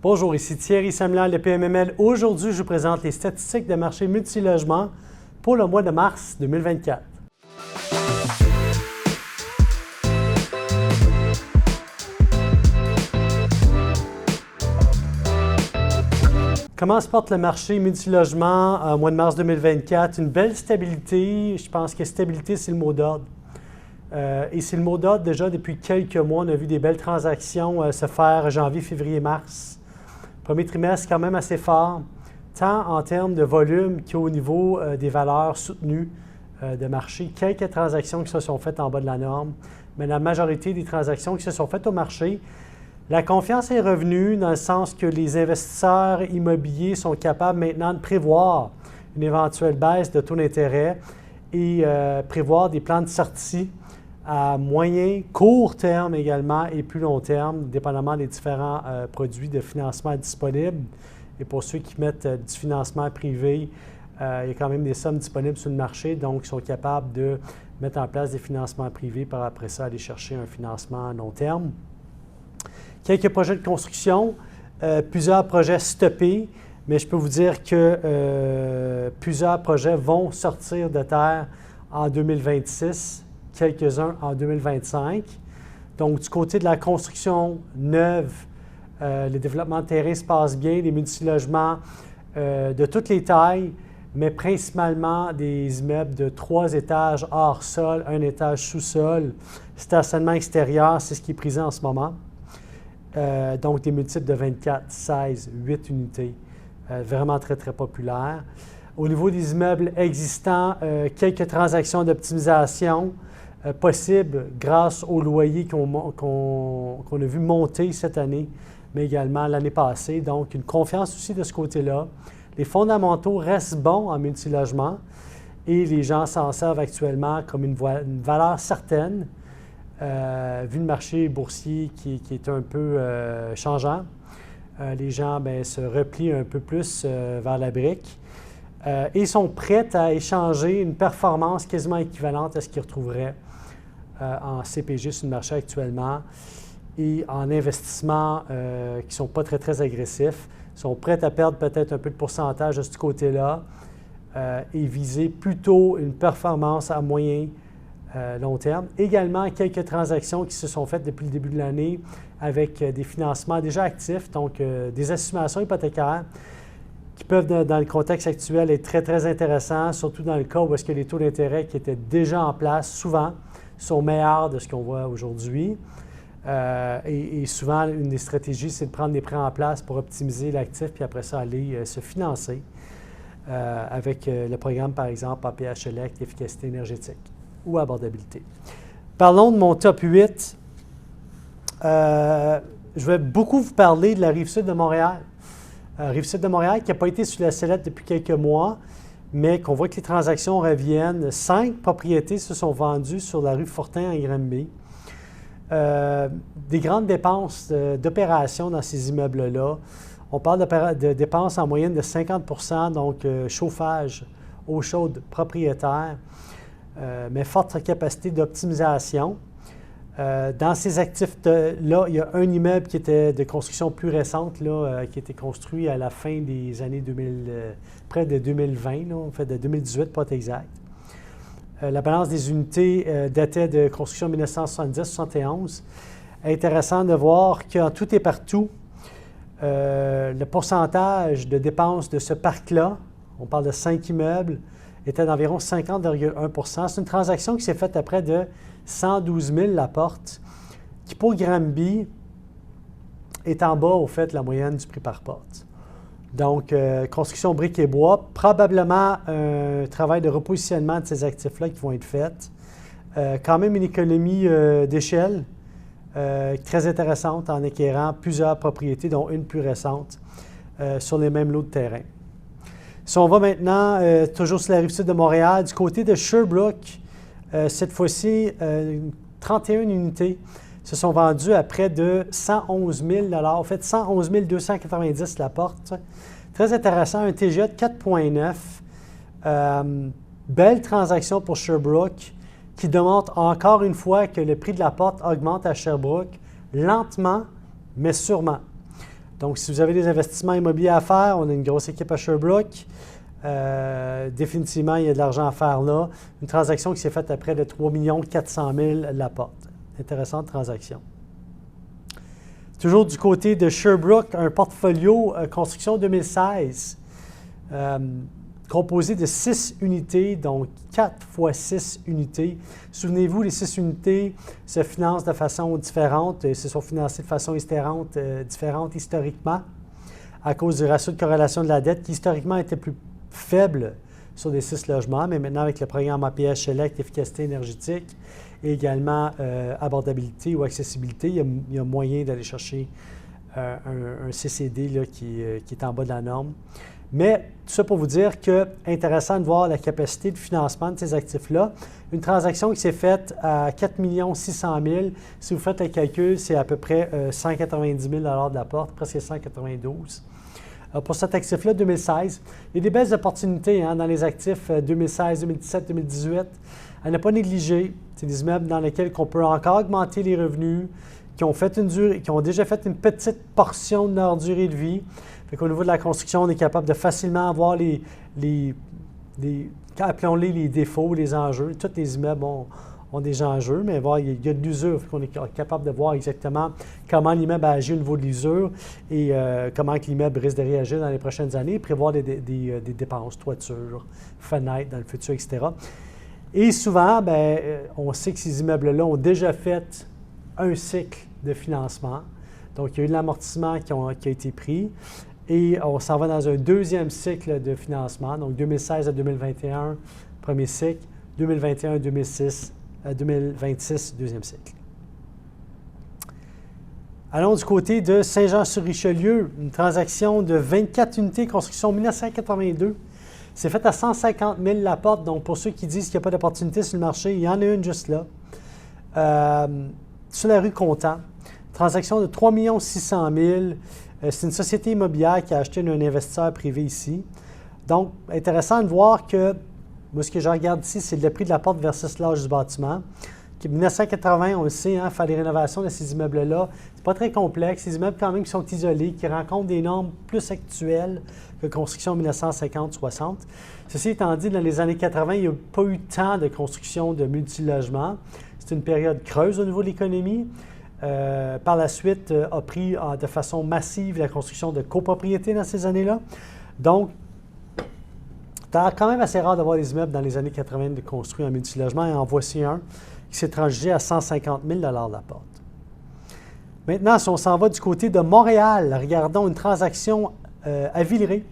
Bonjour, ici Thierry Samuel de PMML. Aujourd'hui, je vous présente les statistiques de marché multilogement pour le mois de mars 2024. Comment se porte le marché multilogement au mois de mars 2024? Une belle stabilité. Je pense que stabilité, c'est le mot d'ordre. Et c'est le mot d'ordre déjà depuis quelques mois. On a vu des belles transactions se faire janvier, février, mars. Premier trimestre quand même assez fort, tant en termes de volume qu'au niveau des valeurs soutenues de marché. Quelques transactions qui se sont faites en bas de la norme, mais la majorité des transactions qui se sont faites au marché. La confiance est revenue dans le sens que les investisseurs immobiliers sont capables maintenant de prévoir une éventuelle baisse de taux d'intérêt et prévoir des plans de sortie à moyen, court terme également et plus long terme, dépendamment des différents produits de financement disponibles. Et pour ceux qui mettent du financement privé, il y a quand même des sommes disponibles sur le marché, donc ils sont capables de mettre en place des financements privés pour après ça aller chercher un financement à long terme. Quelques projets de construction, plusieurs projets stoppés, mais je peux vous dire que plusieurs projets vont sortir de terre en 2026, quelques-uns en 2025. Donc, du côté de la construction neuve, le développement de terrain se passe bien, les multilogements de toutes les tailles, mais principalement des immeubles de 3 étages hors sol, 1 étage sous-sol, stationnement extérieur, c'est ce qui est prisé en ce moment. Donc, des multiples de 24, 16, 8 unités. Vraiment très, très populaire. Au niveau des immeubles existants, quelques transactions d'optimisation possibles grâce aux loyers qu'on a vu monter cette année, mais également l'année passée. Donc, une confiance aussi de ce côté-là. Les fondamentaux restent bons en multilogement et les gens s'en servent actuellement comme une valeur certaine. Vu le marché boursier qui est un peu changeant, les gens se replient un peu plus vers la brique et sont prêts à échanger une performance quasiment équivalente à ce qu'ils retrouveraient en CPG sur le marché actuellement et en investissement qui ne sont pas très, très agressifs, sont prêts à perdre peut-être un peu de pourcentage de ce côté-là et viser plutôt une performance à moyen long terme. Également, quelques transactions qui se sont faites depuis le début de l'année avec des financements déjà actifs, donc des assumations hypothécaires qui peuvent, dans le contexte actuel, être très, très intéressants, surtout dans le cas où est-ce que les taux d'intérêt qui étaient déjà en place, souvent, sont meilleurs de ce qu'on voit aujourd'hui. Et souvent, une des stratégies, c'est de prendre des prêts en place pour optimiser l'actif, puis après ça, aller se financer avec le programme, par exemple, APH-Elect, efficacité énergétique ou abordabilité. Parlons de mon top 8. Je vais beaucoup vous parler de la Rive-Sud de Montréal. Rive-Sud de Montréal qui n'a pas été sur la sellette depuis quelques mois, mais qu'on voit que les transactions reviennent. 5 propriétés se sont vendues sur la rue Fortin à Granby. Des grandes dépenses d'opération dans ces immeubles-là. On parle de dépenses en moyenne de 50 %, donc chauffage, eau chaude propriétaire. Mais forte capacité d'optimisation. Dans ces actifs-là, il y a un immeuble qui était de construction plus récente, là, qui a été construit à la fin des années 2000, près de 2020, là, en fait de 2018, pour être exact. La balance des unités datait de construction 1970-71. Intéressant de voir qu'en tout et partout, le pourcentage de dépenses de ce parc-là, on parle de 5 immeubles, était d'environ 50,1 %. C'est une transaction qui s'est faite à près de 112 000 la porte, qui pour Granby est en bas, au fait, la moyenne du prix par porte. Donc, construction briques et bois, probablement un travail de repositionnement de ces actifs-là qui vont être faits. Quand même une économie d'échelle très intéressante en acquérant plusieurs propriétés, dont une plus récente, sur les mêmes lots de terrain. Si on va maintenant, toujours sur la Rive-Sud de Montréal, du côté de Sherbrooke, cette fois-ci, 31 unités se sont vendues à près de 111 000 $. En fait, 111 290 la porte. Très intéressant, un TGA de 4,9. Belle transaction pour Sherbrooke qui démontre encore une fois que le prix de la porte augmente à Sherbrooke lentement, mais sûrement. Donc, si vous avez des investissements immobiliers à faire, on a une grosse équipe à Sherbrooke. Définitivement, il y a de l'argent à faire là. Une transaction qui s'est faite à près de 3 400 000 la porte. Intéressante transaction. Toujours du côté de Sherbrooke, un portfolio construction 2016 composé de 6 unités, donc 4 fois 6 unités. Souvenez-vous, les 6 unités se financent de façon différente et se sont financées de façon différente historiquement à cause du ratio de corrélation de la dette qui historiquement était plus faible sur des 6 logements, mais maintenant avec le programme APH Select, efficacité énergétique et également abordabilité ou accessibilité, il y a moyen d'aller chercher un CCD là, qui est en bas de la norme. Mais tout ça pour vous dire que intéressant de voir la capacité de financement de ces actifs-là. Une transaction qui s'est faite à 4 600 000, si vous faites le calcul, c'est à peu près 190 000 de la porte, presque 192. Pour cet actif-là, 2016, il y a des belles opportunités dans les actifs 2016, 2017, 2018. À ne pas négliger. C'est des immeubles dans lesquels on peut encore augmenter les revenus, qui ont déjà fait une petite portion de leur durée de vie. Au niveau de la construction, on est capable de facilement avoir appelons-les les défauts, les enjeux. Tous les immeubles ont des enjeux, mais il y a de l'usure. On est capable de voir exactement comment l'immeuble a agi au niveau de l'usure et comment l'immeuble risque de réagir dans les prochaines années, prévoir des dépenses, toiture, fenêtres dans le futur, etc. Et souvent, on sait que ces immeubles-là ont déjà fait un cycle de financement. Donc, il y a eu de l'amortissement qui a été pris. Et on s'en va dans un deuxième cycle de financement, donc 2016 à 2021, premier cycle, 2021 à 2026, deuxième cycle. Allons du côté de Saint-Jean-sur-Richelieu, une transaction de 24 unités, construction 1982. C'est fait à 150 000 la porte, donc pour ceux qui disent qu'il n'y a pas d'opportunité sur le marché, il y en a une juste là. Sur la rue Contant, transaction de 3 600 000. C'est une société immobilière qui a acheté un investisseur privé ici. Donc, intéressant de voir que, moi, ce que je regarde ici, c'est le prix de la porte versus l'âge du bâtiment. 1980, on le sait, il fait les rénovations de ces immeubles-là. C'est pas très complexe. Ces immeubles, quand même, qui sont isolés, qui rencontrent des normes plus actuelles que construction 1950-60. Ceci étant dit, dans les années 80, il n'y a pas eu tant de construction de multilogements. C'est une période creuse au niveau de l'économie. Par la suite, a pris de façon massive la construction de copropriétés dans ces années-là. Donc, c'est quand même assez rare d'avoir des immeubles dans les années 80 de construits en multilogement. Et en voici un qui s'est transigé à 150 000 la porte. Maintenant, si on s'en va du côté de Montréal, regardons une transaction à Villeray,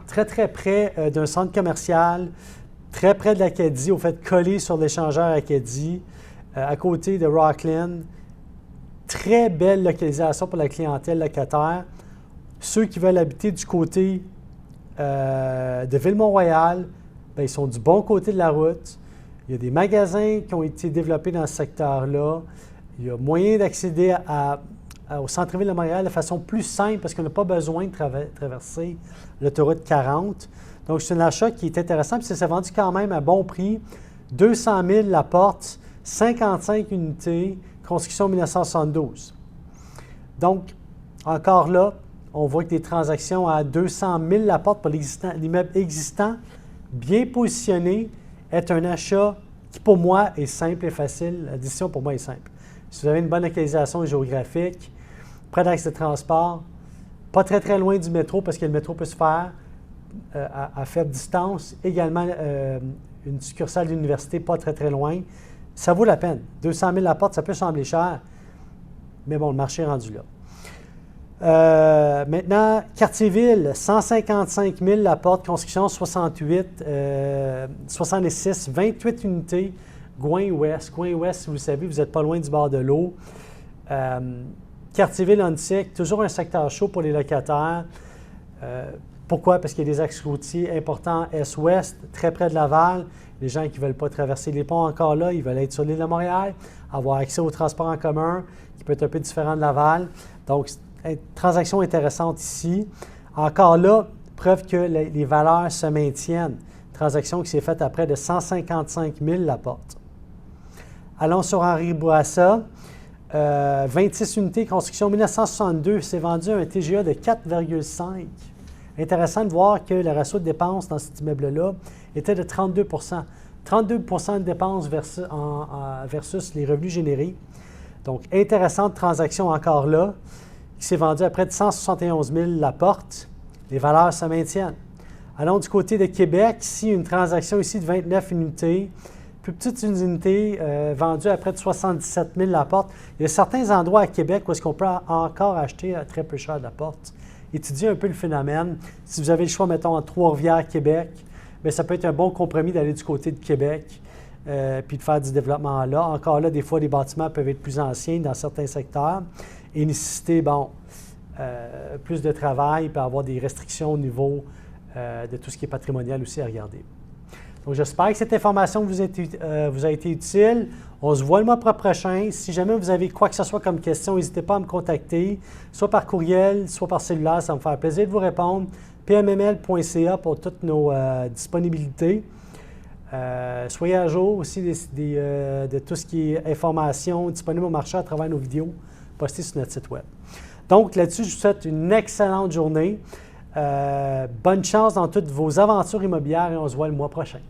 très, très près d'un centre commercial, très près de l'Acadie, au fait collé sur l'échangeur Acadie, à côté de Rockland. Très belle localisation pour la clientèle locataire. Ceux qui veulent habiter du côté de Ville-Mont-Royal, ils sont du bon côté de la route. Il y a des magasins qui ont été développés dans ce secteur-là. Il y a moyen d'accéder au centre-ville de Montréal de façon plus simple parce qu'on n'a pas besoin de traverser l'autoroute 40. Donc, c'est un achat qui est intéressant. Puis, c'est vendu quand même à bon prix. 200 000 la porte, 55 unités, construction 1972. Donc, encore là, on voit que des transactions à 200 000 la porte pour l'immeuble existant, bien positionné, est un achat qui, pour moi, est simple et facile. La décision, pour moi, est simple. Si vous avez une bonne localisation géographique, près d'axe de transport, pas très, très loin du métro, parce que le métro peut se faire à faible distance. Également, une succursale d'université pas très, très loin. Ça vaut la peine. 200 000 la porte, ça peut sembler cher, mais bon, le marché est rendu là. Maintenant, Quartier-Ville, 155 000 la porte, construction 66, 28 unités, Gouin-Ouest. Gouin-Ouest, si vous le savez, vous n'êtes pas loin du bord de l'eau. Quartier-Ville, Ontic, toujours un secteur chaud pour les locataires. Pourquoi? Parce qu'il y a des axes routiers importants est-ouest, très près de Laval. Les gens qui ne veulent pas traverser les ponts encore là, ils veulent être sur l'île de Montréal, avoir accès au transport en commun, qui peut être un peu différent de Laval. Donc, transaction intéressante ici. Encore là, preuve que les valeurs se maintiennent. Transaction qui s'est faite à près de 155 000 la porte. Allons sur Henri Bourassa. 26 unités, construction 1962, c'est vendu à un TGA de 4,5. Intéressant de voir que le ratio de dépenses dans cet immeuble-là était de 32 32 de dépenses versus les revenus générés. Donc, intéressante transaction encore là, qui s'est vendue à près de 171 000 la porte. Les valeurs se maintiennent. Allons du côté de Québec. Ici, une transaction ici de 29 unités. Plus petite unité vendue à près de 77 000 la porte. Il y a certains endroits à Québec où est-ce qu'on peut encore acheter à très peu cher la porte. Étudiez un peu le phénomène. Si vous avez le choix, mettons, entre Trois-Rivières, Québec, bien, ça peut être un bon compromis d'aller du côté de Québec puis de faire du développement là. Encore là, des fois, les bâtiments peuvent être plus anciens dans certains secteurs et nécessiter, plus de travail et avoir des restrictions au niveau de tout ce qui est patrimonial aussi à regarder. Donc, j'espère que cette information vous a été utile. On se voit le mois prochain. Si jamais vous avez quoi que ce soit comme question, n'hésitez pas à me contacter, soit par courriel, soit par cellulaire. Ça va me faire plaisir de vous répondre. pmml.ca pour toutes nos disponibilités. Soyez à jour aussi de tout ce qui est information disponible au marché à travers nos vidéos postées sur notre site web. Donc, là-dessus, je vous souhaite une excellente journée. Bonne chance dans toutes vos aventures immobilières et on se voit le mois prochain.